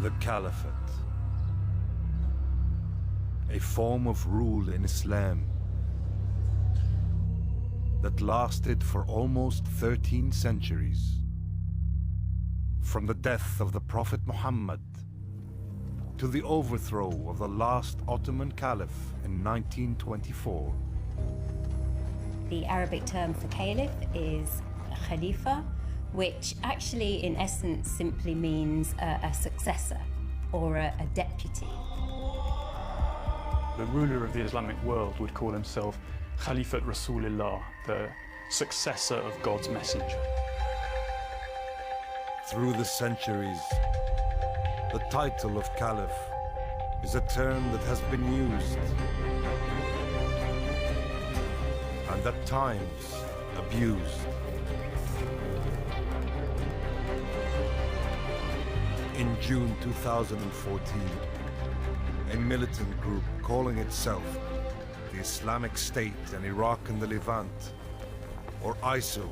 The caliphate, a form of rule in Islam that lasted for almost 13 centuries. From the death of the Prophet Muhammad to the overthrow of the last Ottoman Caliph in 1924. The Arabic term for caliph is khalifa, which actually in essence simply means a successor or a deputy. The ruler of the Islamic world would call himself Caliphate Rasulullah, the successor of God's messenger. Through the centuries, the title of caliph is a term that has been used and at times abused. In June 2014, a militant group calling itself the Islamic State in Iraq and the Levant, or ISIL,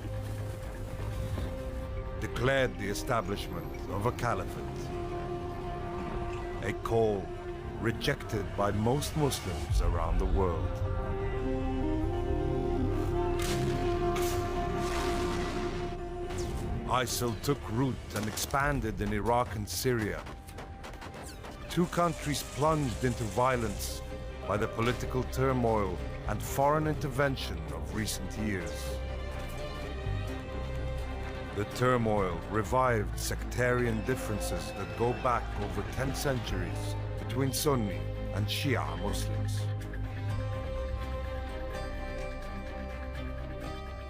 declared the establishment of a caliphate, a call rejected by most Muslims around the world. ISIL took root and expanded in Iraq and Syria. Two countries plunged into violence by the political turmoil and foreign intervention of recent years. The turmoil revived sectarian differences that go back over 10 centuries between Sunni and Shia Muslims.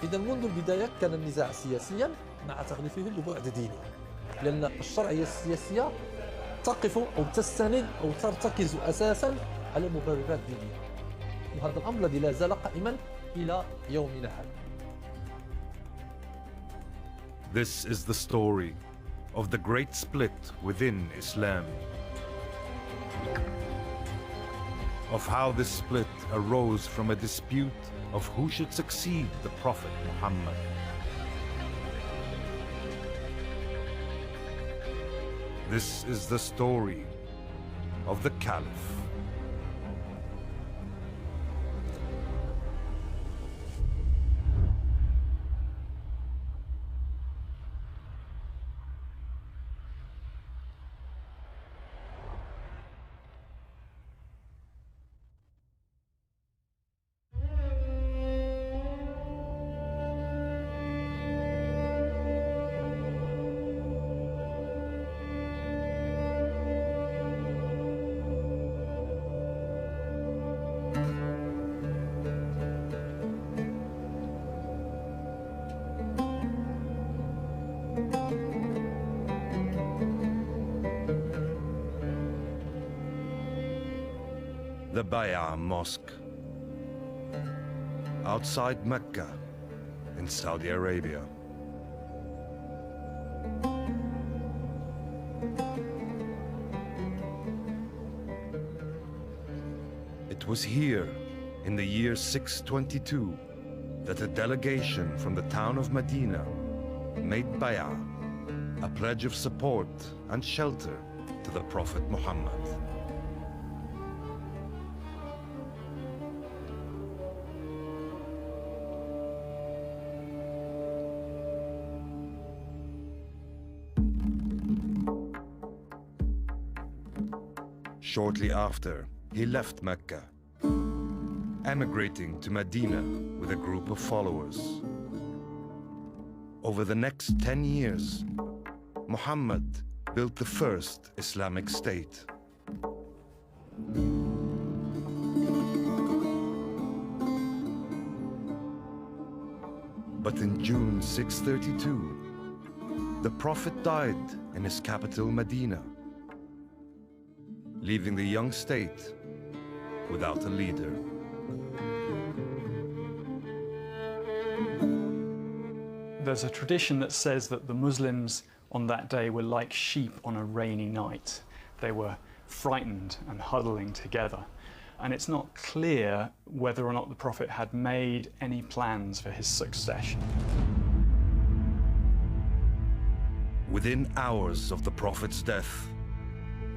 إذا منذ البداية كان النزاع سياسيا مع تغليفه لبعد ديني، لأن الشرعية السياسية تقف أو تستند أو ترتكز أساسا على مبررات دينية، وهذا الأمر الذي لا زال قائما إلى يومنا هذا. This is the story of the great split within Islam, of how this split arose from a dispute of who should succeed the Prophet Muhammad. This is the story of the Caliph. The Bay'a Mosque, outside Mecca in Saudi Arabia. It was here, in the year 622, that a delegation from the town of Medina made Bay'a, a pledge of support and shelter to the Prophet Muhammad. Shortly after, he left Mecca, emigrating to Medina with a group of followers. Over the next 10 years, Muhammad built the first Islamic state. But in June 632, the Prophet died in his capital Medina, leaving the young state without a leader. There's a tradition that says that the Muslims on that day were like sheep on a rainy night. They were frightened and huddling together. And it's not clear whether or not the Prophet had made any plans for his succession. Within hours of the Prophet's death,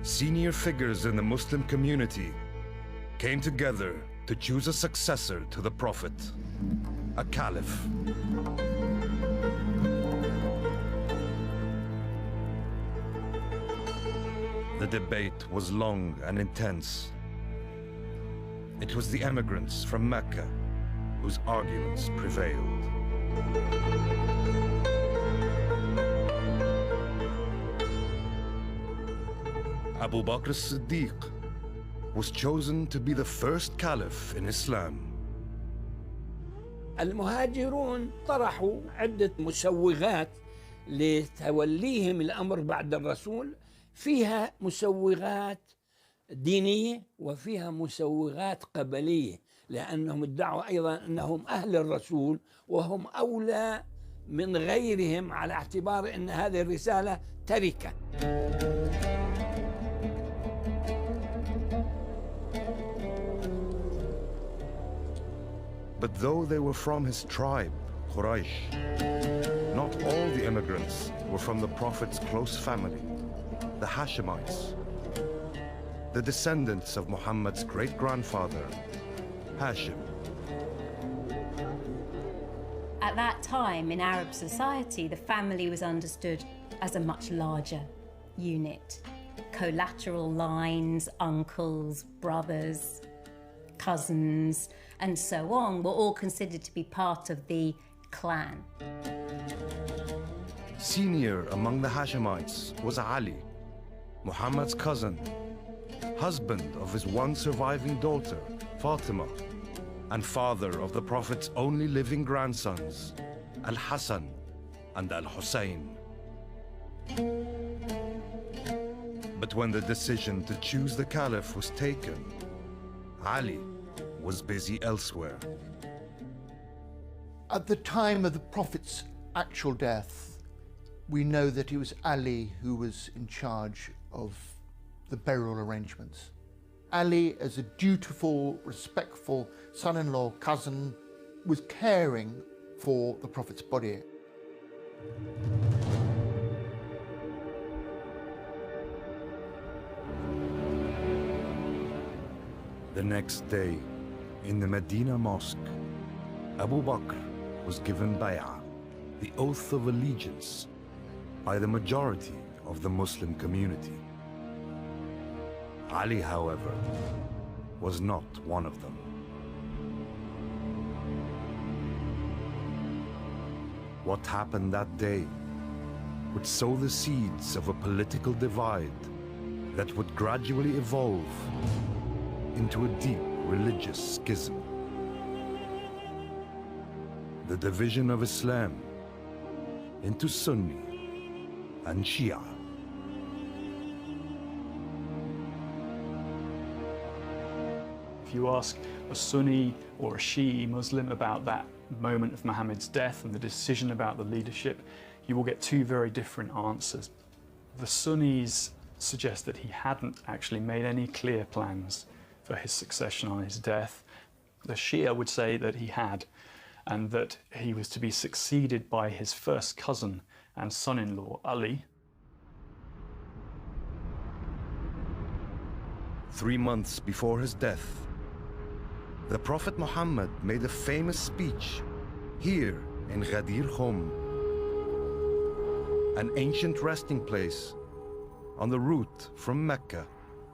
Senior figures in the Muslim community came together to choose a successor to the Prophet, a caliph. The debate was long and intense. It was the emigrants from Mecca whose arguments prevailed. Abu Bakr as-Siddiq was chosen to be the first caliph in Islam. المهاجرون طرحوا عدة مسوغات لتوليهم الأمر بعد الرسول، فيها مسوغات دينية وفيها مسوغات قبلية، لأنهم ادعوا أيضا أنهم أهل الرسول وهم أولى من غيرهم على اعتبار أن هذه الرسالة تركة. But though they were from his tribe, Quraysh, not all the immigrants were from the Prophet's close family, the Hashemites, the descendants of Muhammad's great-grandfather, Hashim. At that time in Arab society, the family was understood as a much larger unit. Collateral lines, uncles, brothers, cousins, and so on were all considered to be part of the clan. Senior among the Hashemites was Ali, Muhammad's cousin, husband of his one surviving daughter, Fatima, and father of the Prophet's only living grandsons, Al-Hassan and Al-Hussein. But when the decision to choose the caliph was taken, Ali was busy elsewhere. At the time of the Prophet's actual death, we know that it was Ali who was in charge of the burial arrangements. Ali, as a dutiful, respectful son-in-law, cousin, was caring for the Prophet's body. The next day, in the Medina Mosque, Abu Bakr was given bay'ah, the oath of allegiance, by the majority of the Muslim community. Ali, however, was not one of them. What happened that day would sow the seeds of a political divide that would gradually evolve into a deep religious schism. The division of Islam into Sunni and Shia. If you ask a Sunni or a Shi'i Muslim about that moment of Muhammad's death and the decision about the leadership, you will get two very different answers. The Sunnis suggest that he hadn't actually made any clear plans for his succession on his death. The Shia would say that he had, and that he was to be succeeded by his first cousin and son-in-law, Ali. 3 months before his death, the Prophet Muhammad made a famous speech here in Ghadir Khum, an ancient resting place on the route from Mecca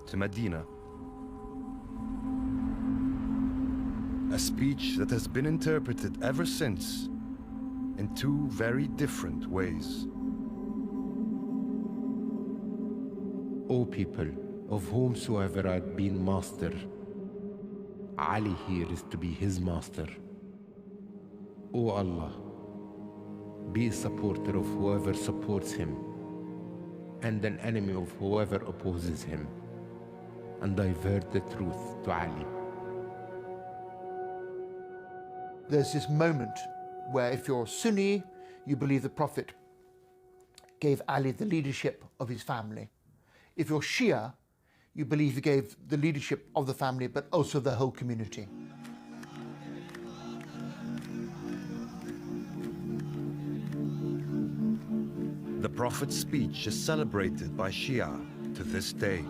to Medina. A speech that has been interpreted ever since in two very different ways. O people, of whomsoever I've been master, Ali here is to be his master. O Allah, be a supporter of whoever supports him, and an enemy of whoever opposes him, and divert the truth to Ali. There's this moment where if you're Sunni, you believe the Prophet gave Ali the leadership of his family. If you're Shia, you believe he gave the leadership of the family, but also the whole community. The Prophet's speech is celebrated by Shia to this day.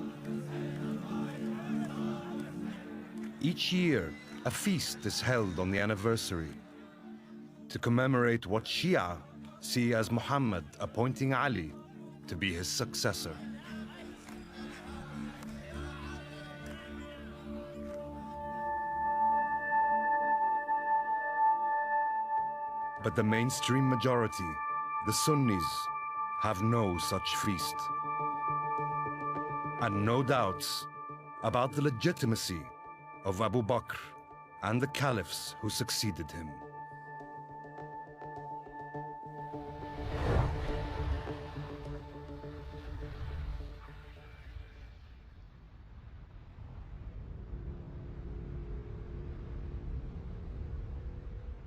Each year, a feast is held on the anniversary to commemorate what Shia see as Muhammad appointing Ali to be his successor. But the mainstream majority, the Sunnis, have no such feast. And no doubts about the legitimacy of Abu Bakr and the caliphs who succeeded him.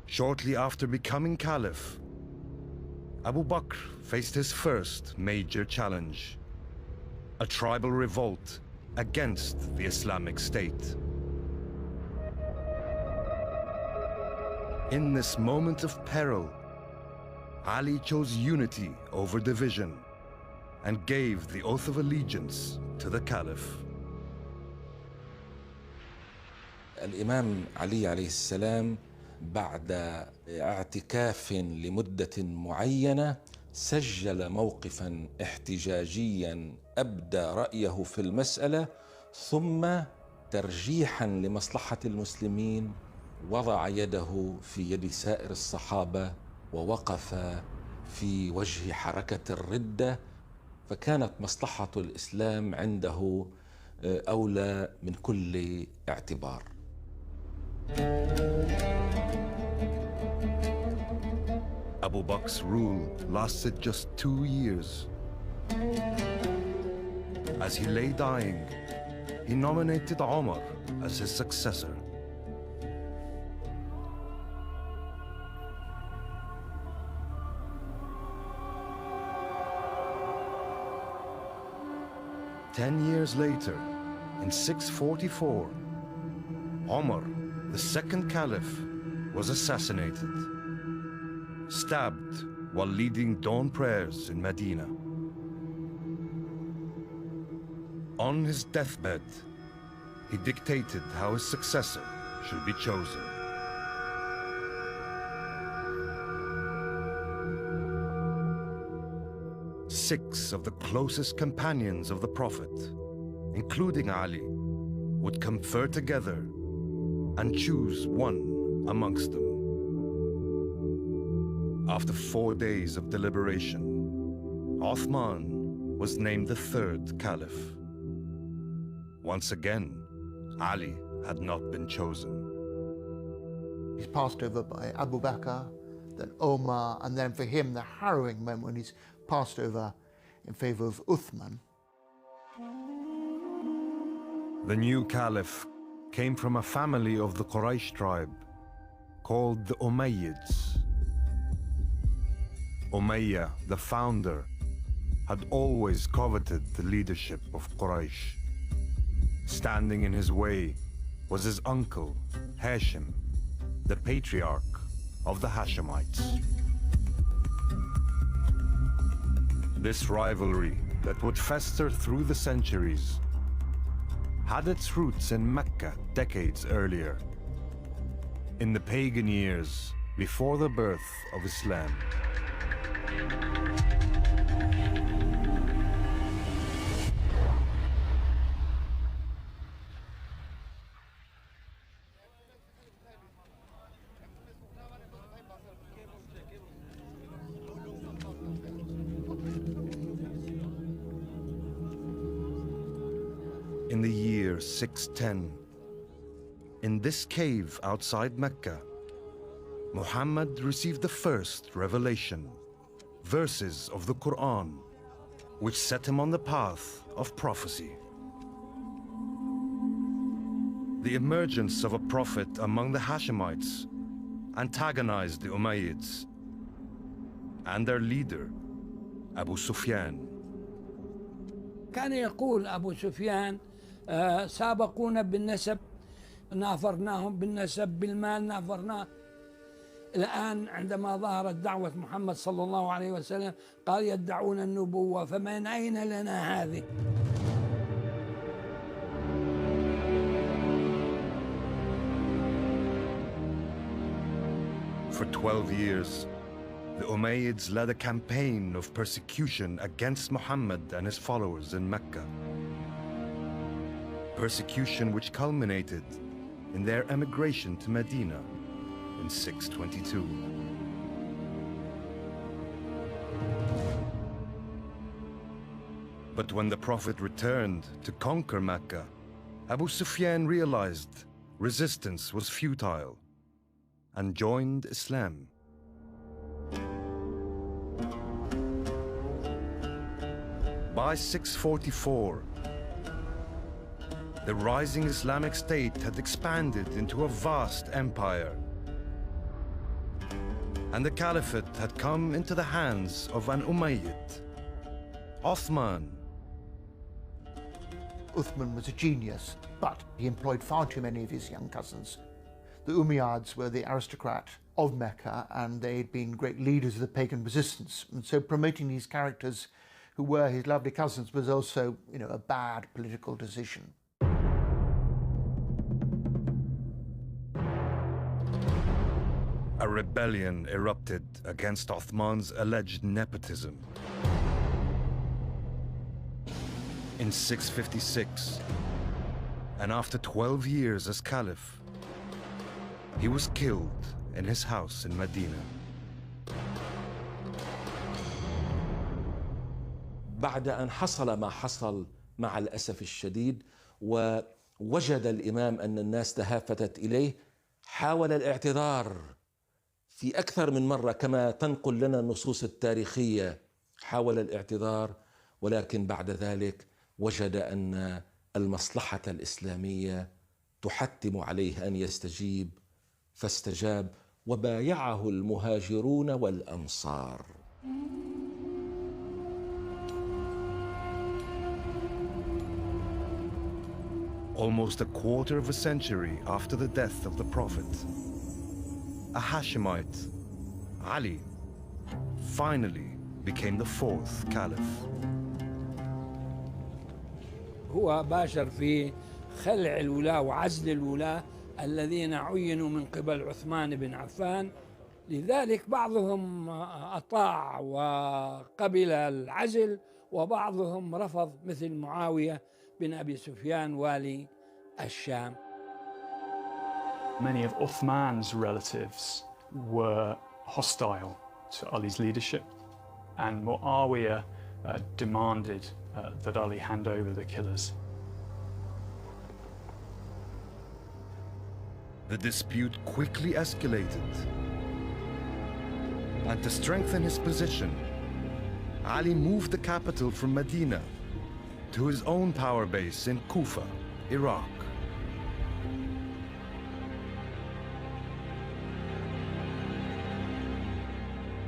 Shortly after becoming caliph, Abu Bakr faced his first major challenge, a tribal revolt against the Islamic State. In this moment of peril, Ali chose unity over division and gave the oath of allegiance to the caliph. الإمام علي عليه السلام بعد اعتكاف لمدة معينة سجل موقفا احتجاجيا أبدى رأيه في المسألة، ثم ترجيحا لمصلحة المسلمين وضع يده في يد سائر الصحابة ووقف في وجه حركة الردة، فكانت مصلحة الإسلام عنده أولى من كل اعتبار. Abu Bakr's rule lasted just 2 years. As he lay dying, he nominated Omar as his successor. Ten years later, in 644, Omar, the second caliph, was assassinated, stabbed while leading dawn prayers in Medina. On his deathbed, he dictated how his successor should be chosen. Six of the closest companions of the Prophet, including Ali, would confer together and choose one amongst them. After 4 days of deliberation, Uthman was named the third caliph. Once again, Ali had not been chosen. He's passed over by Abu Bakr, then Omar, and then for him the harrowing moment when he's passed over in favor of Uthman. The new caliph came from a family of the Quraysh tribe called the Umayyads. Umayyah, the founder, had always coveted the leadership of Quraysh. Standing in his way was his uncle, Hashim, the patriarch of the Hashemites. This rivalry that would fester through the centuries had its roots in Mecca decades earlier, in the pagan years before the birth of Islam. In the year 610, in this cave outside Mecca, Muhammad received the first revelation, verses of the Quran, which set him on the path of prophecy. The emergence of a prophet among the Hashemites antagonized the Umayyads and their leader, Abu Sufyan. كان يقول أبو سفيان سابقونا بالنسب نافرناهم بالنسب بالمال نافرناه. الآن عندما ظهرت دعوة محمد صلى الله عليه وسلم قال يدعون النبوة، فمن أين لنا هذه؟ For 12 years, the Umayyads led a campaign of persecution against Muhammad and his followers in Mecca. Persecution which culminated in their emigration to Medina in 622. But when the Prophet returned to conquer Mecca, Abu Sufyan realized resistance was futile and joined Islam. By 644, the rising Islamic State had expanded into a vast empire, and the caliphate had come into the hands of an Umayyad, Uthman. Uthman was a genius, but he employed far too many of his young cousins. The Umayyads were the aristocrat of Mecca, and they'd been great leaders of the pagan resistance. And so promoting these characters who were his lovely cousins was also, a bad political decision. A rebellion erupted against Uthman's alleged nepotism. In 656, and after 12 years as caliph, he was killed in his house in Medina. بعد أن حصل ما حصل مع الأسف الشديد ووجد الإمام أن الناس تهافتت إليه، حاول الاعتذار في أكثر من مرة كما تنقل لنا النصوص التاريخية. حاول الاعتذار، ولكن بعد ذلك وجد أن المصلحة الإسلامية تحتم عليه أن يستجيب، فاستجاب وبايعه المهاجرون والأنصار. Almost a quarter of a century after the death of the Prophet, a Hashemite, Ali, finally became the fourth caliph. هو باشر في خلع الولاة وعزل الولاة الذين عينوا من قبل عثمان بن عفان، لذلك بعضهم أطاع وقبل العزل وبعضهم رفض، مثل معاوية بن أبي سفيان والي الشام. Many of Uthman's relatives were hostile to Ali's leadership, and Muawiyah demanded that Ali hand over the killers. The dispute quickly escalated, and to strengthen his position, Ali moved the capital from Medina to his own power base in Kufa, Iraq.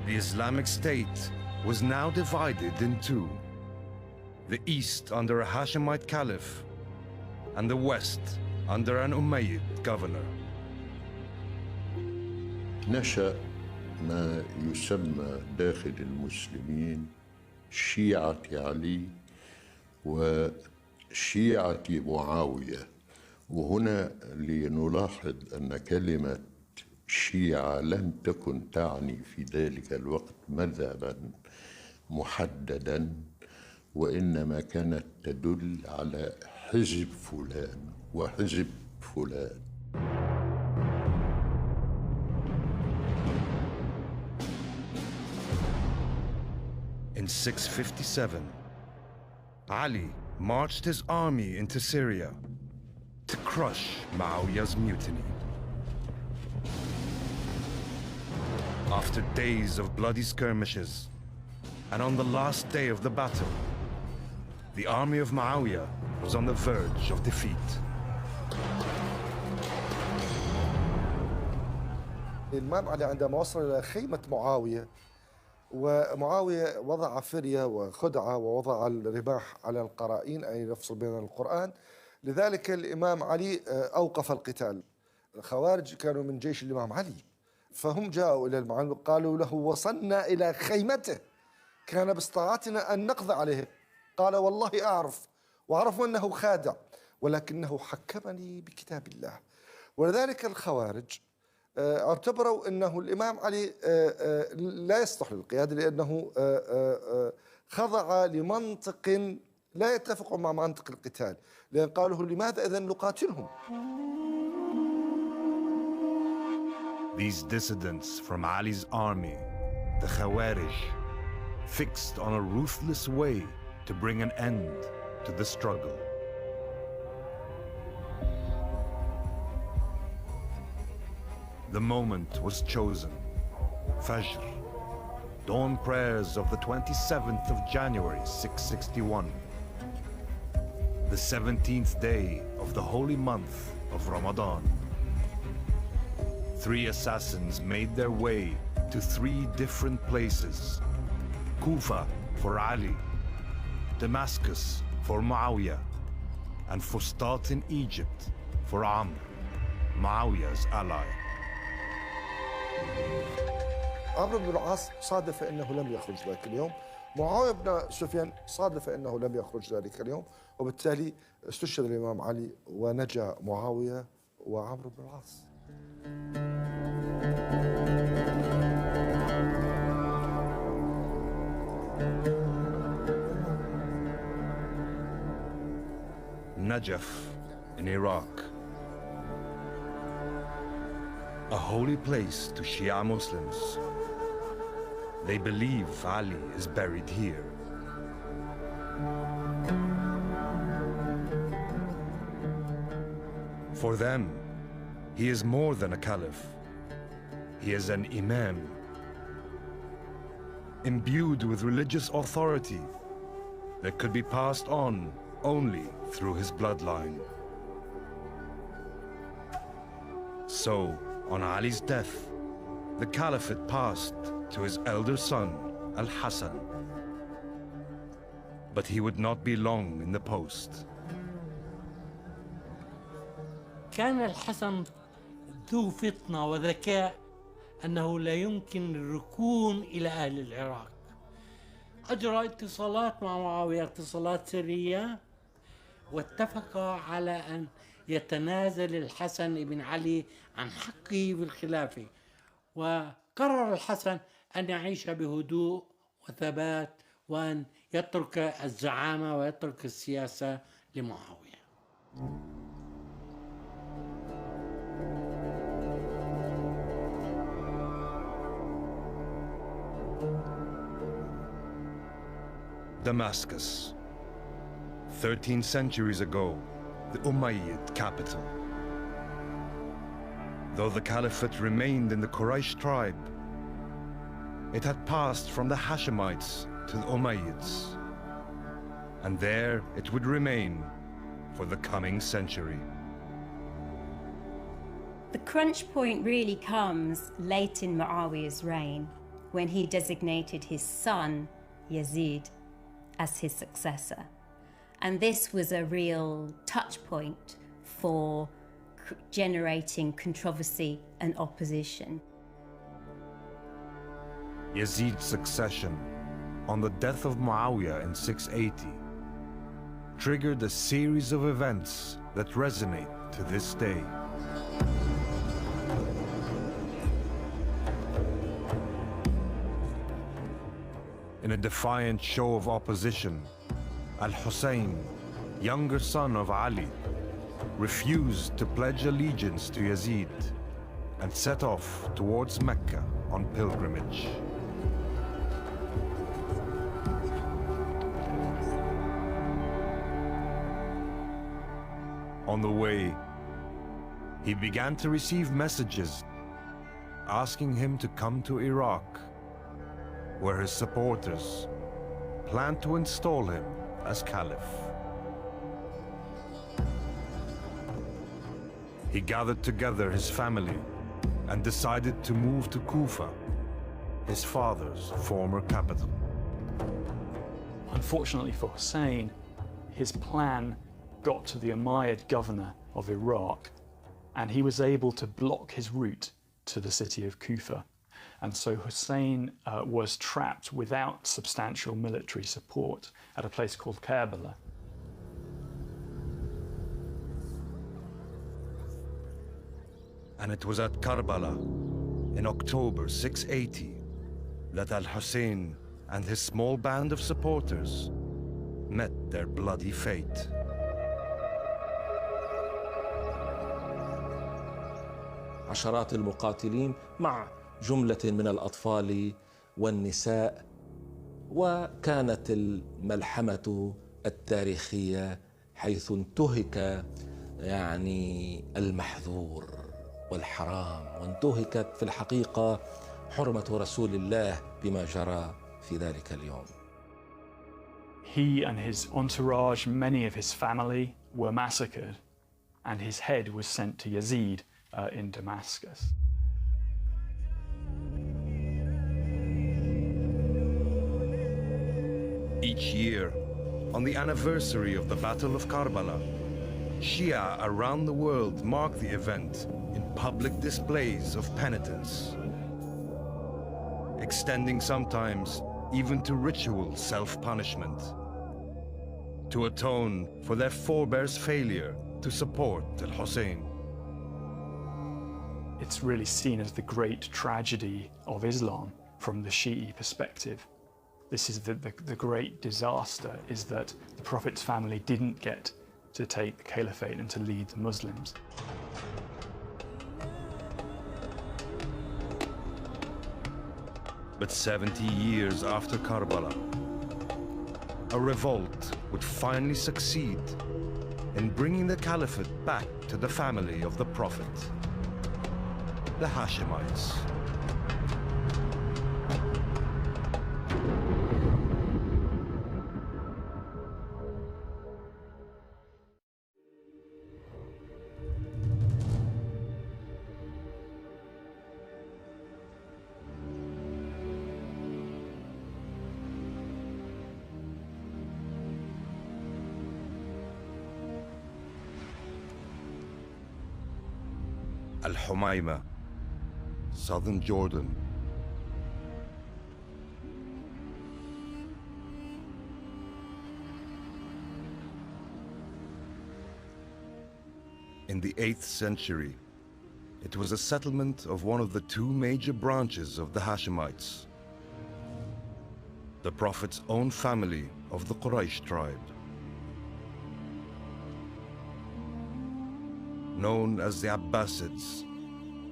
The Islamic State was now divided in two: the East under a Hashemite caliph, and the West under an Umayyad governor. نشأ ما يسمى داخل المسلمين شيعة علي وشيعة معاوية، وهنا لنلاحظ أن كلمة شيعة لم تكن تعني في ذلك الوقت مذهبا محددا، وإنما كانت تدل على حزب فلان وحزب فلان. In 657, Ali marched his army into Syria to crush Muawiyah's mutiny. After days of bloody skirmishes, and on the last day of the battle, the army of Muawiyah was on the verge of defeat. الإمام علي عندما وصل إلى خيمة معاوية، ومعاوية وضع فرية وخدعة ووضع الرماح على القرائين، أي يفصل بين القرآن، لذلك الإمام علي أوقف القتال. الخوارج كانوا من جيش الإمام علي، فهم جاءوا إلى المعلم قالوا له: وصلنا إلى خيمته، كان باستطاعتنا أن نقضي عليه. قال: والله أعرف، وأعرف أنه خادع، ولكنه حكمني بكتاب الله. ولذلك الخوارج اعتبروا أنه الإمام علي لا يصلح للقيادة لأنه خضع لمنطق لا يتفق مع منطق القتال، لأن قالوا لماذا إذن نقاتلهم. These dissidents from Ali's army, the Khawarij, fixed on a ruthless way to bring an end to the struggle. The moment was chosen. Fajr, dawn prayers of the 27th of January 661, the 17th day of the holy month of Ramadan. 3 assassins made their way to 3 different places: Kufa for Ali, Damascus for Muawiyah, and Fustat in Egypt for Amr, Muawiyah's ally. عمرو بن العاص صادف أنه لم يخرج ذلك اليوم، معاوية بن سفيان صادف أنه لم يخرج ذلك اليوم، وبالتالي استشهد الإمام علي ونجا معاوية وعمرو بن العاص. Najaf in Iraq, a holy place to Shia Muslims. They believe Ali is buried here. For them, he is more than a caliph. He is an imam, imbued with religious authority that could be passed on only through his bloodline. So, on Ali's death, the caliphate passed to his elder son, Al-Hassan. But he would not be long in the post. كان الحسن ذو فطنة وذكاء أنه لا يمكن الركون إلى أهل العراق. أجرى اتصالات مع معاوية، اتصالات سرية، واتفقا على أن يتنازل الحسن بن علي عن حقه بالخلافة، وقرر الحسن أن يعيش بهدوء وثبات وأن يترك الزعامة ويترك السياسة لمعاوية. Damascus, 13 centuries ago, the Umayyad capital. Though the caliphate remained in the Quraysh tribe, it had passed from the Hashemites to the Umayyads, and there it would remain for the coming century. The crunch point really comes late in Muawiyah's reign, when he designated his son, Yazid, as his successor. And this was a real touch point for generating controversy and opposition. Yazid's succession on the death of Muawiyah in 680 triggered a series of events that resonate to this day. In a defiant show of opposition, Al-Hussein, younger son of Ali, refused to pledge allegiance to Yazid and set off towards Mecca on pilgrimage. On the way, he began to receive messages asking him to come to Iraq, where his supporters planned to install him as caliph. He gathered together his family and decided to move to Kufa, his father's former capital. Unfortunately for Hussein, his plan got to the Umayyad governor of Iraq, and he was able to block his route to the city of Kufa. And so Hussein was trapped without substantial military support at a place called Karbala. And it was at Karbala, in October 680, that Al-Hussein and his small band of supporters met their bloody fate. عشرات المقاتلين مع جملة من الأطفال والنساء، وكانت الملحمة التاريخية حيث انتهك المحظور والحرام، وانتهكت في الحقيقة حرمة رسول الله بما جرى في ذلك اليوم. He and his entourage, many of his family, were massacred, and his head was sent to Yazid in Damascus. Each year, on the anniversary of the Battle of Karbala, Shia around the world mark the event in public displays of penitence, extending sometimes even to ritual self-punishment, to atone for their forebears' failure to support Al-Hussein. It's really seen as the great tragedy of Islam from the Shi'i perspective. This is the great disaster, is that the Prophet's family didn't get to take the caliphate and to lead the Muslims. But 70 years after Karbala, a revolt would finally succeed in bringing the caliphate back to the family of the Prophet, the Hashemites. Al-Humayma, southern Jordan. In the 8th century, it was a settlement of one of the two major branches of the Hashemites, the Prophet's own family of the Quraysh tribe. Known as the Abbasids,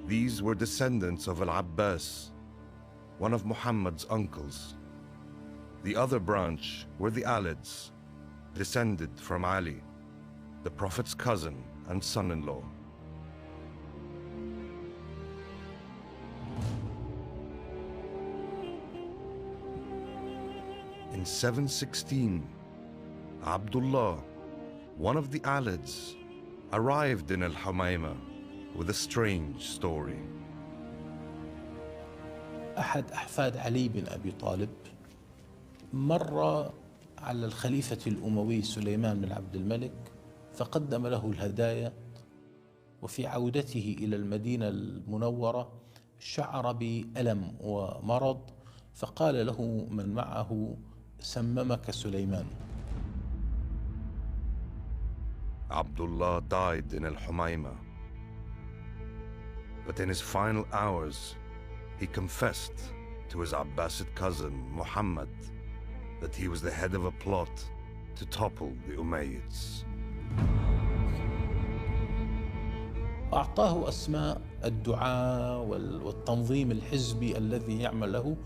these were descendants of Al-Abbas, one of Muhammad's uncles. The other branch were the Alids, descended from Ali, the Prophet's cousin and son-in-law. In 716, Abdullah, one of the Alids, arrived in Al-Humayma with a strange story. أحد أحفاد علي بن أبي طالب مر على الخليفة الأموي سليمان بن عبد الملك فقدم له الهدايا، وفي عودته إلى المدينة المنورة شعر بألم ومرض، فقال له من معه: سممك سليمان. Abdullah died in Al-Humayma, but in his final hours, he confessed to his Abbasid cousin Muhammad that he was the head of a plot to topple the Umayyads. أعطاه أسماء الدعاة والتنظيم الحزبي الذي يعمل له،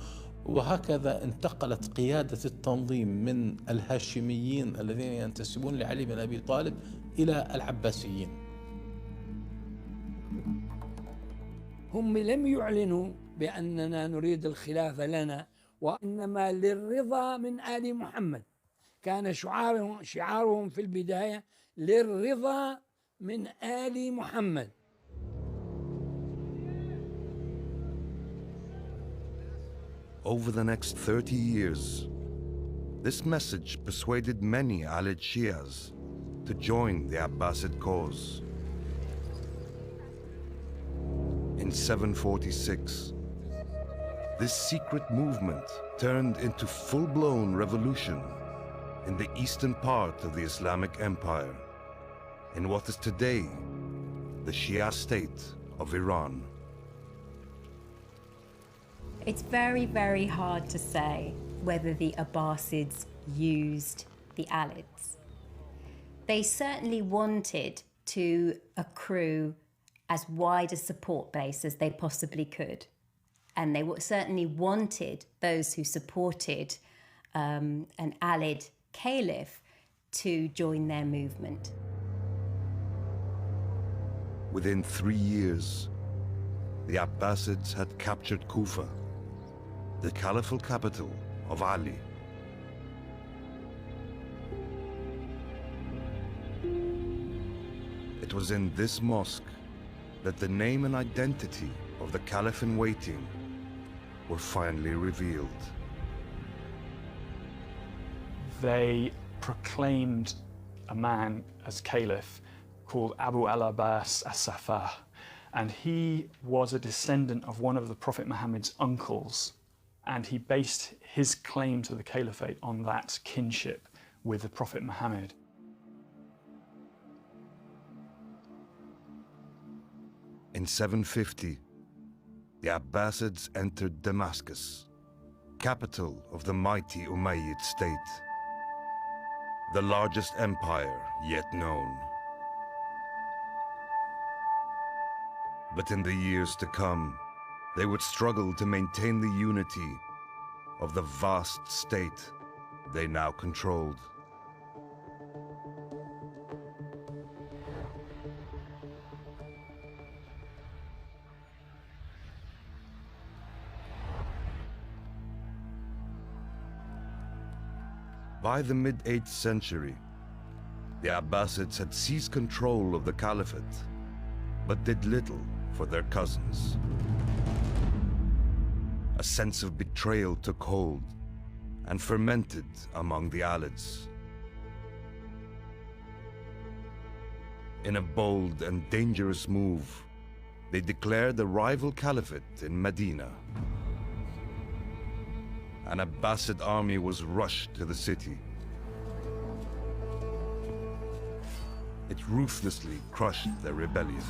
وهكذا انتقلت قيادة التنظيم من الهاشميين الذين ينتسبون لعلي بن أبي طالب إلى العباسيين. هم لم يعلنوا بأننا نريد الخلافة لنا، وإنما للرضا من آل محمد. كان شعارهم في البداية للرضا من آل محمد. Over the next 30 years, this message persuaded many Alid Shias to join the Abbasid cause. In 746, this secret movement turned into full-blown revolution in the eastern part of the Islamic Empire, in what is today the Shia state of Iran. It's very, very hard to say whether the Abbasids used the Alids. They certainly wanted to accrue as wide a support base as they possibly could. And they certainly wanted those who supported an Alid caliph to join their movement. Within 3 years, the Abbasids had captured Kufa, the caliphal capital of Ali. It was in this mosque that the name and identity of the caliph-in-waiting were finally revealed. They proclaimed a man as caliph called Abu al-Abbas as-Saffah, and he was a descendant of one of the Prophet Muhammad's uncles, and he based his claim to the caliphate on that kinship with the Prophet Muhammad. In 750, the Abbasids entered Damascus, capital of the mighty Umayyad state, the largest empire yet known. But in the years to come, they would struggle to maintain the unity of the vast state they now controlled. By the mid-8th century, the Abbasids had seized control of the caliphate, but did little for their cousins. A sense of betrayal took hold and fermented among the Alids. In a bold and dangerous move, they declared a rival caliphate in Medina. An Abbasid army was rushed to the city. It ruthlessly crushed their rebellion.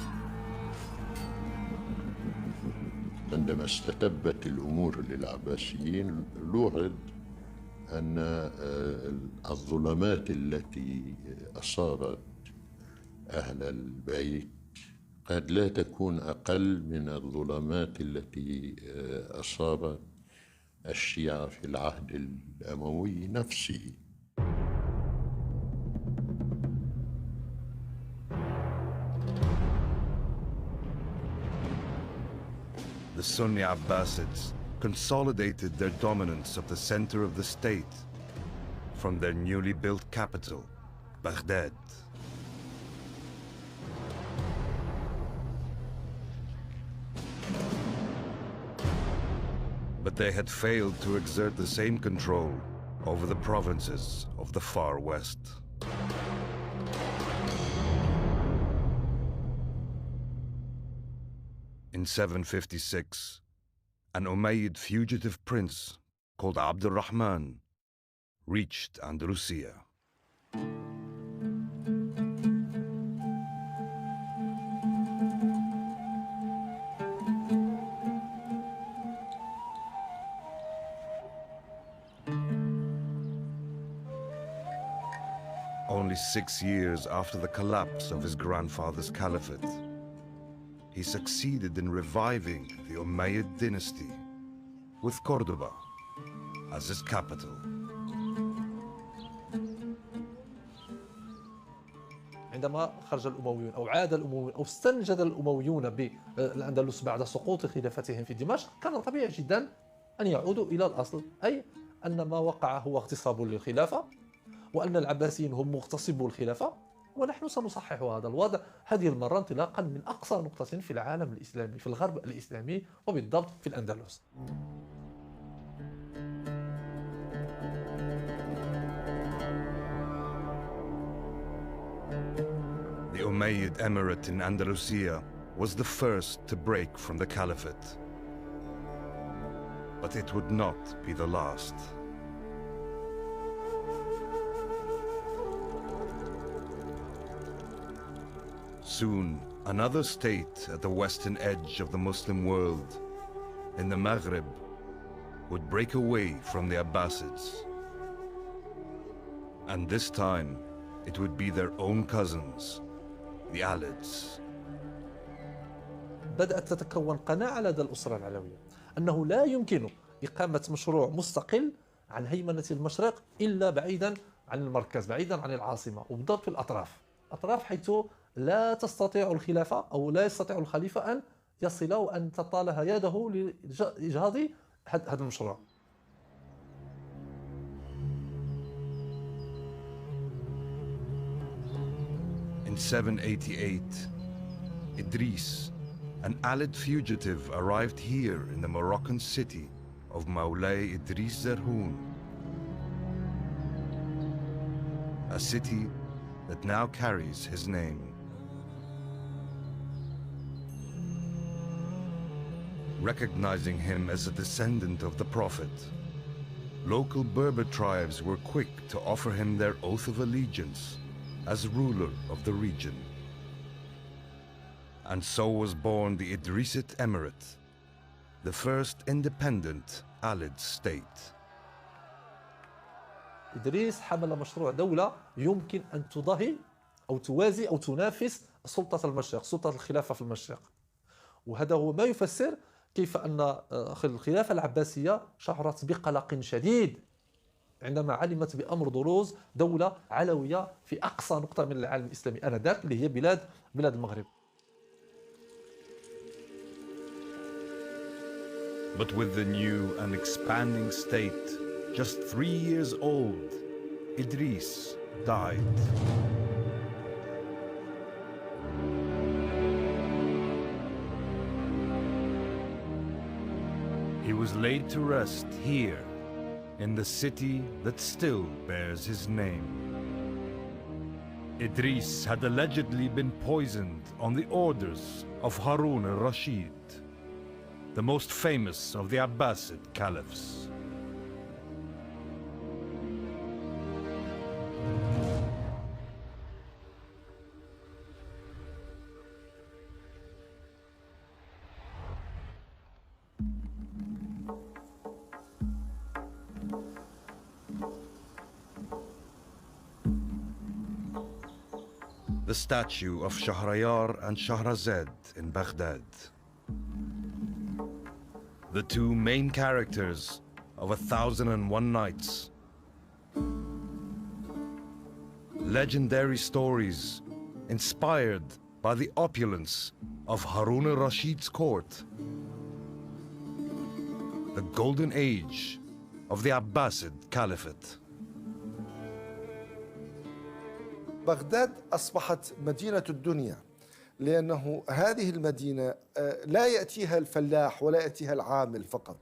عندما استتبت الأمور للعباسيين لوعد أن الظلمات التي أصابت أهل البيت قد لا تكون أقل من الظلمات التي أصابت الشيعة في العهد الأموي نفسه. The Sunni Abbasids consolidated their dominance of the center of the state from their newly built capital, Baghdad. But they had failed to exert the same control over the provinces of the far west. In 756, an Umayyad fugitive prince called Abd al-Rahman reached Andalusia. Only 6 years after the collapse of his grandfather's caliphate, he succeeded in reviving the Umayyad dynasty with Cordoba as his capital. عندما خرج الأمويون أو عاد الأمويون أو استنجد الأمويون بالأندلس بعد سقوط خلافتهم في دمشق، كان طبيعي جدا أن يعودوا إلى الأصل، أي أن ما وقع هو اغتصاب للخلافة، وأن العباسيين هم مغتصبو الخلافة، ونحن سنصحح هذا الوضع هذه المرة انطلاقا من أقصى نقطة في العالم الإسلامي، في الغرب الإسلامي وبالضبط في الأندلس. The Umayyad Emirate in Andalusia was the first to break from the caliphate. But it would not be the last. Soon, another state at the western edge of the Muslim world, in the Maghreb, would break away from the Abbasids. And this time, it would be their own cousins, the Alids. بدأت تتكون قناعة لدى الأسرة العلوية أنه لا يمكن إقامة مشروع مستقل عن هيمنة المشرق إلا بعيدا عن المركز، بعيدا عن العاصمة، وبالضبط في الأطراف حيث لا تستطيع الخلافة أو لا يستطيع الخليفة أن يصل وأن تطالها يده لإجهاض هذا المشروع. In 788, Idris, an Alid fugitive, arrived here in the Moroccan city of Moulay Idris Zerhoun, a city that now carries his name. Recognizing him as a descendant of the Prophet, local Berber tribes were quick to offer him their oath of allegiance as ruler of the region. And so was born the Idrisid Emirate, the first independent Alid state. إدريس حمل مشروع دولة يمكن أن تضاهي أو توازي أو تنافس سلطة المشرق، سلطة الخلافة في المشرق. وهذا هو ما يفسر كيف أن الخلافة العباسية شعرت بقلق شديد عندما علمت بأمر بروز دولة علوية في أقصى نقطة من العالم الإسلامي آنذاك اللي هي بلاد المغرب. But with the new and expanding state, just 3 years old, Idris died. He was laid to rest here, in the city that still bears his name. Idris had allegedly been poisoned on the orders of Harun al-Rashid, the most famous of the Abbasid caliphs. The statue of Shahrayar and Shahrazad in Baghdad, the two main characters of 1001 Nights. Legendary stories inspired by the opulence of Harun al-Rashid's court. The golden age of the Abbasid Caliphate. بغداد أصبحت مدينة الدنيا، لأنه هذه المدينة لا يأتيها الفلاح ولا يأتيها العامل فقط،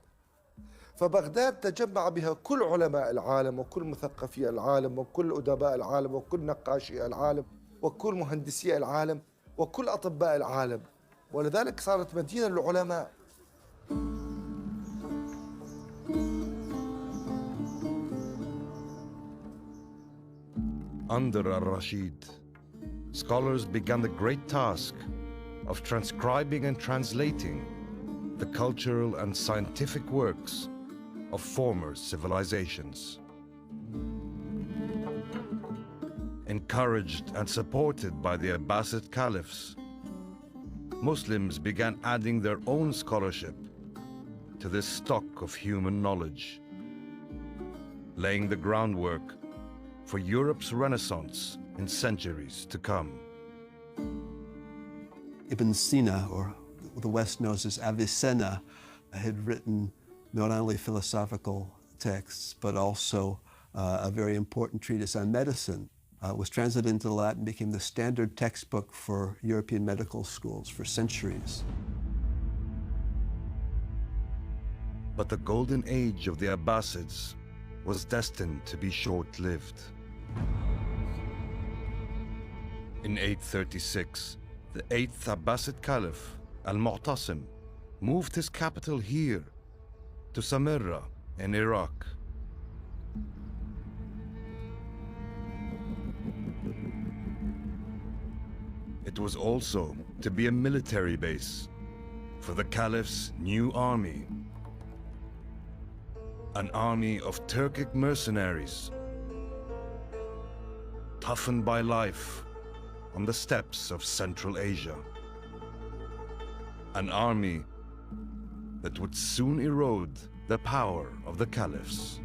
فبغداد تجمع بها كل علماء العالم وكل مثقفي العالم وكل أدباء العالم وكل نقاشي العالم وكل مهندسي العالم وكل أطباء العالم، ولذلك صارت مدينة للعلماء. Under al-Rashid, scholars began the great task of transcribing and translating the cultural and scientific works of former civilizations. Encouraged and supported by the Abbasid caliphs, Muslims began adding their own scholarship to this stock of human knowledge, laying the groundwork for Europe's Renaissance in centuries to come. Ibn Sina, or the West knows as Avicenna, had written not only philosophical texts, but also a very important treatise on medicine. Was translated into Latin, became the standard textbook for European medical schools for centuries. But the golden age of the Abbasids was destined to be short-lived. In 836, the 8th Abbasid Caliph, Al-Mu'tasim, moved his capital here, to Samarra in Iraq. It was also to be a military base for the Caliph's new army. An army of Turkic mercenaries, toughened by life on the steppes of Central Asia. An army that would soon erode the power of the caliphs.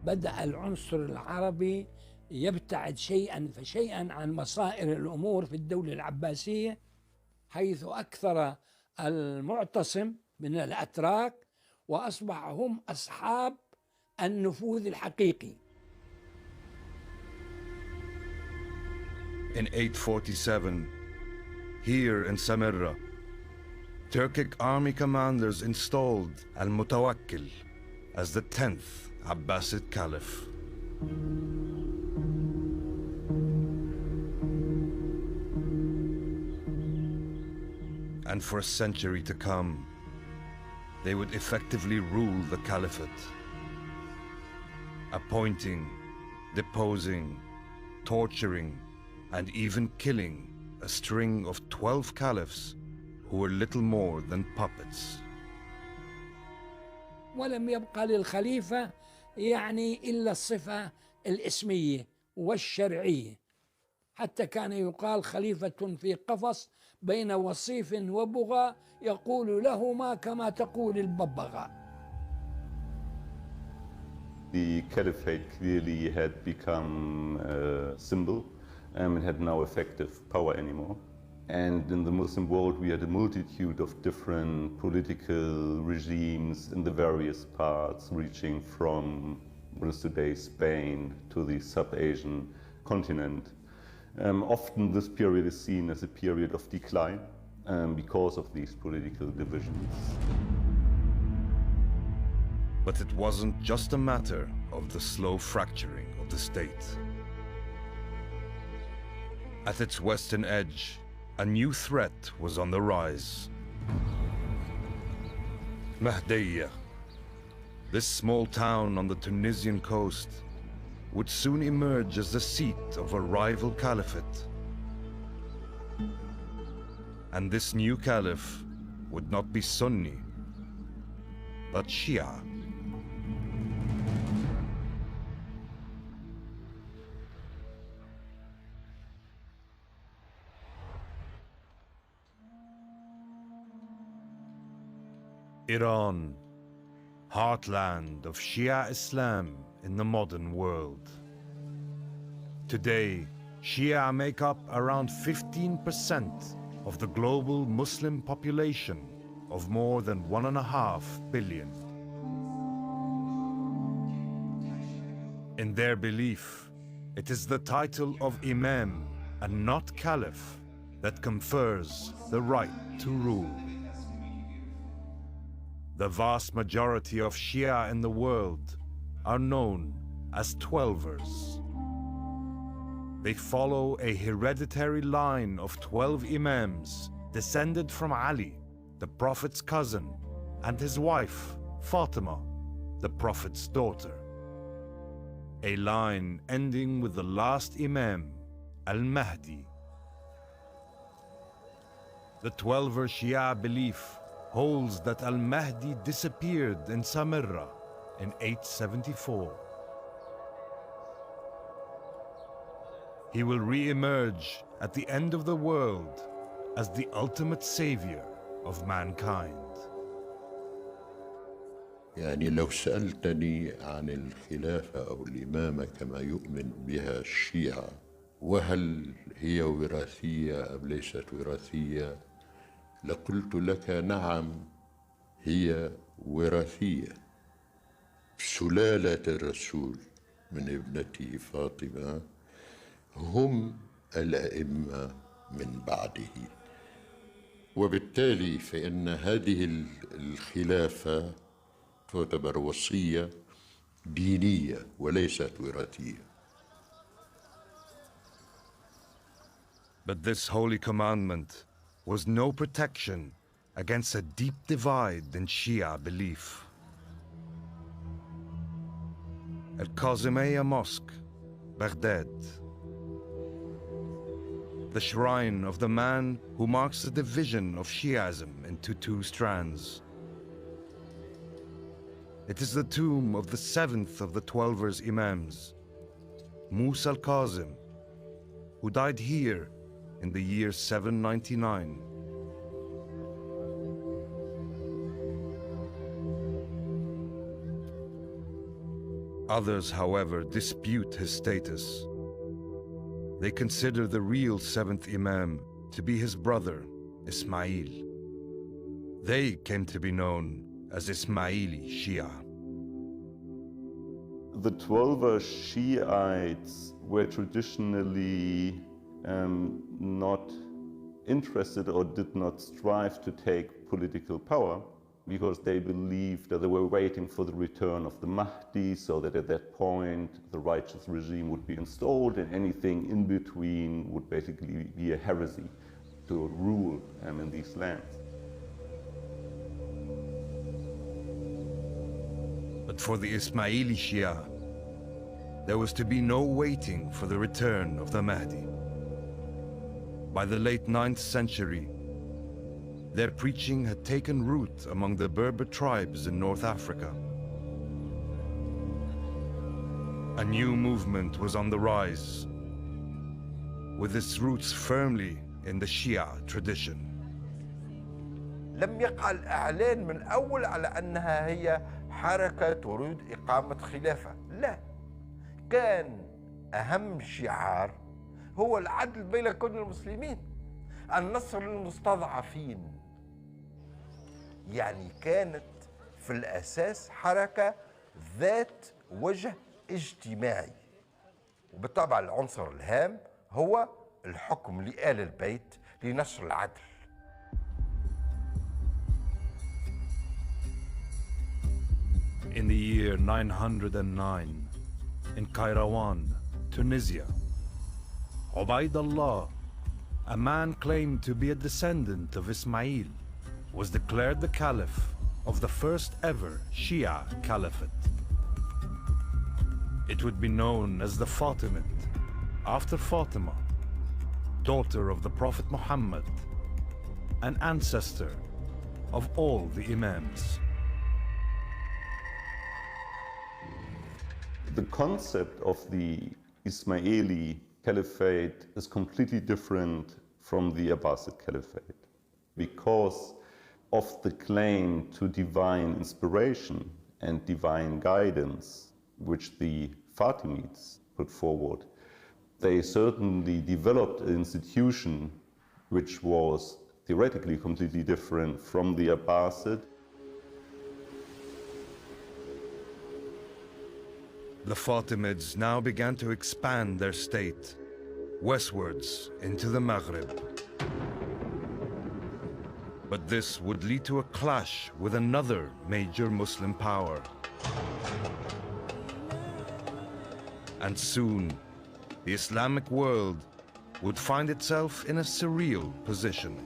بدأ العنصر العربي يبتعد شيئا فشيئا عن مصائر الأمور في الدولة العباسية، حيث أكثر المعتصم من الأتراك وأصبح هم أصحاب النفوذ الحقيقي. In 847, here in Samarra, Turkic army commanders installed Al-Mutawakkil as the 10th Abbasid Caliph. And for a century to come, they would effectively rule the caliphate, appointing, deposing, torturing, and even killing a string of 12 caliphs who were little more than puppets. ولم يبقى للخليفة يعني إلا الصفة الاسمية والشرعية، حتى كان يقال خليفة في قفص بين وصيف وبغى يقول لهما كما تقول الببغاء. The caliphate clearly had become a symbol and had no effective power anymore. And in the Muslim world, we had a multitude of different political regimes in the various parts, reaching from what is today Spain to the sub-Asian continent. Often this period is seen as a period of decline because of these political divisions. But it wasn't just a matter of the slow fracturing of the state. At its western edge, a new threat was on the rise. Mahdiyya, this small town on the Tunisian coast, would soon emerge as the seat of a rival caliphate. And this new caliph would not be Sunni, but Shia. Iran, heartland of Shia Islam in the modern world. Today, Shia make up around 15% of the global Muslim population of more than 1.5 billion. In their belief, it is the title of Imam and not Caliph that confers the right to rule. The vast majority of Shia in the world are known as Twelvers. They follow a hereditary line of 12 Imams descended from Ali, the Prophet's cousin, and his wife, Fatima, the Prophet's daughter. A line ending with the last Imam, Al-Mahdi. The Twelver Shia belief holds that Al-Mahdi disappeared in Samarra in 874. He will re-emerge at the end of the world as the ultimate savior of mankind. يعني لو سألتني عن الخلافة أو الإمامة كما يؤمن بها الشيعة، وهل هي وراثية أم ليست وراثية، لقلت لك نعم، هي وراثية. سلالة الرسول من ابنته فاطمة هم الأئمة من بعده، وبالتالي فإن هذه الخلافة تعتبر وصية دينية وليست وراثية. But this holy commandment was no protection against a deep divide in Shia belief. Al-Kazimiyya Mosque, Baghdad. the shrine of the man who marks the division of Shi'ism into two strands. It is the tomb of the seventh of the Twelver's Imams, Musa al-Kazim, who died here in the year 799. Others, however, dispute his status. They consider the real seventh Imam to be his brother, Ismail. They came to be known as Ismaili Shia. The Twelver Shiites were traditionally not interested or did not strive to take political power, because they believed that they were waiting for the return of the Mahdi, so that at that point the righteous regime would be installed, and anything in between would basically be a heresy to rule in these lands. But for the Ismaili Shia, there was to be no waiting for the return of the Mahdi. By the late 9th century, their preaching had taken root among the Berber tribes in North Africa. A new movement was on the rise, with its roots firmly in the Shia tradition. لم يقع الإعلان من أول على أنها هي حركة تريد إقامة خلافة، لا، كان أهم شعار هو العدل بين كل المسلمين، النصر للمستضعفين. يعني كانت في الأساس حركة ذات وجه اجتماعي، وبالطبع العنصر الهام هو الحكم لآل البيت لنشر العدل. In the year 909, in Kairouan, Tunisia, Ubaydullah, a man claimed to be a descendant of Ismail, was declared the caliph of the first ever Shia caliphate. It would be known as the Fatimid, after Fatima, daughter of the Prophet Muhammad, an ancestor of all the Imams. The concept of the Ismaili caliphate is completely different from the Abbasid caliphate because of the claim to divine inspiration and divine guidance which the Fatimids put forward. They certainly developed an institution which was theoretically completely different from the Abbasid. The Fatimids now began to expand their state westwards into the Maghreb. But this would lead to a clash with another major Muslim power. And soon, the Islamic world would find itself in a surreal position.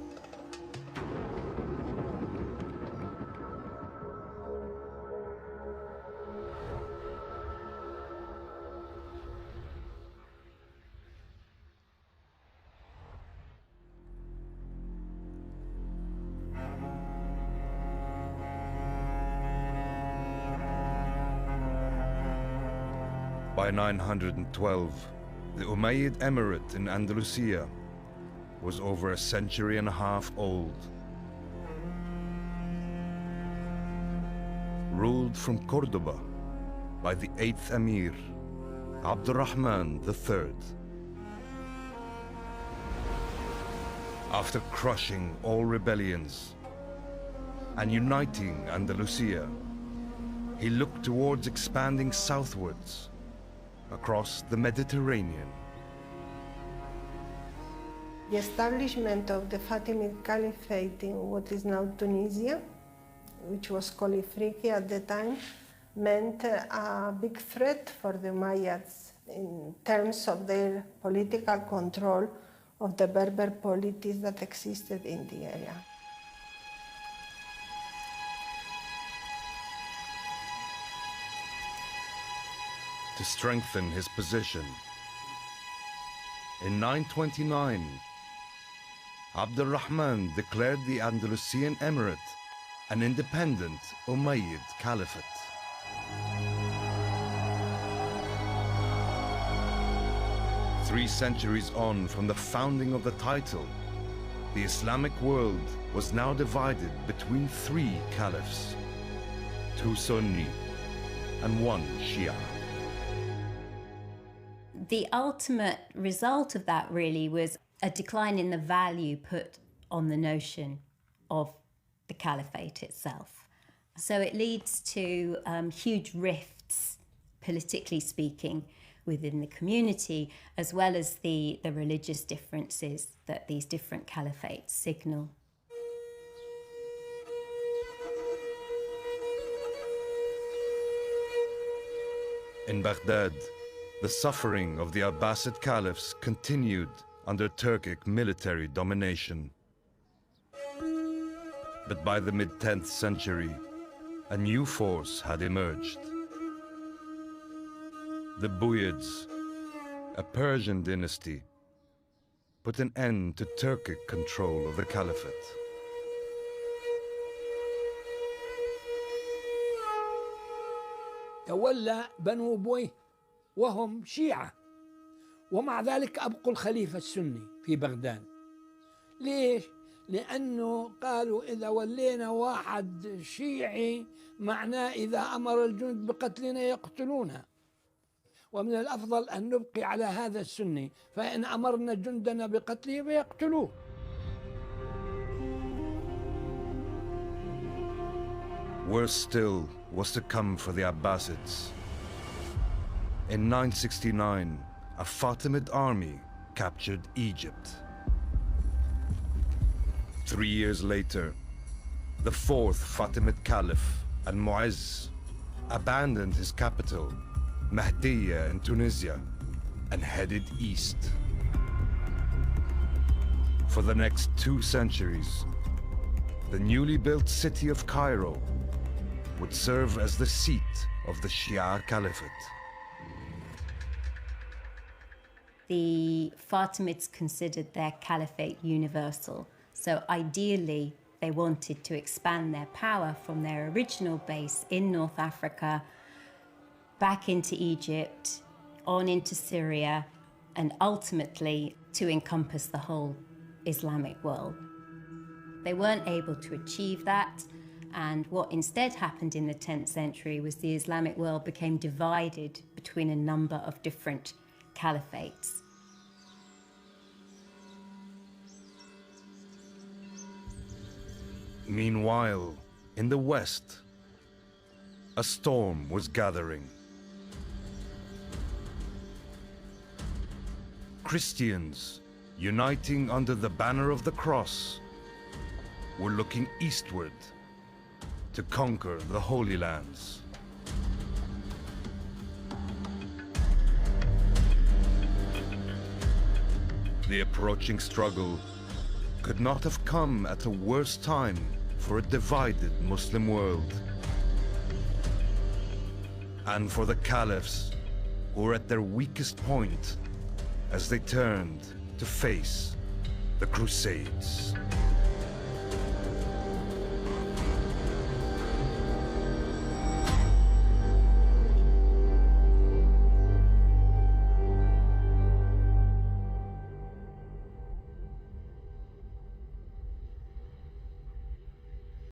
By 912, the Umayyad Emirate in Andalusia was over a century and a half old. Ruled from Cordoba by the 8th Emir, Abdurrahman III. After crushing all rebellions and uniting Andalusia, he looked towards expanding southwards across the Mediterranean. The establishment of the Fatimid Caliphate in what is now Tunisia, which was called Ifriqiya at the time, meant a big threat for the Mayas in terms of their political control of the Berber polities that existed in the area. To strengthen his position, in 929, Abd al-Rahman declared the Andalusian Emirate an independent Umayyad caliphate. Three centuries on from the founding of the title, the Islamic world was now divided between three caliphs, two Sunni and one Shia. The ultimate result of that really was a decline in the value put on the notion of the caliphate itself. So it leads to huge rifts, politically speaking, within the community, as well as the religious differences that these different caliphates signal. In Baghdad, the suffering of the Abbasid caliphs continued under Turkic military domination. But by the mid-10th century, a new force had emerged. The Buyids, a Persian dynasty, put an end to Turkic control of the caliphate. تولى بنو بويه وهم شيعة، ومع ذلك أبقوا الخليفة السني في بغداد. ليش؟ لأنه قالوا إذا ولينا واحد شيعي معناه إذا أمر الجند بقتلنا يقتلونه، ومن الأفضل أن نبقي على هذا السني، فإن أمرنا جندنا بقتله فيقتلوه. Worse still was to come for the Abbasids. In 969, a Fatimid army captured Egypt. 3 years later, the fourth Fatimid Caliph, Al-Mu'izz, abandoned his capital, Mahdiya in Tunisia, and headed east. For the next 2 centuries, the newly built city of Cairo would serve as the seat of the Shia Caliphate. The Fatimids considered their caliphate universal, so ideally they wanted to expand their power from their original base in North Africa back into Egypt, on into Syria, and ultimately to encompass the whole Islamic world. They weren't able to achieve that, and what instead happened in the 10th century was the Islamic world became divided between a number of different caliphates. Meanwhile, in the west, a storm was gathering. Christians, uniting under the banner of the cross, were looking eastward to conquer the Holy Lands. The approaching struggle could not have come at a worse time for a divided Muslim world. And for the caliphs who were at their weakest point as they turned to face the Crusades.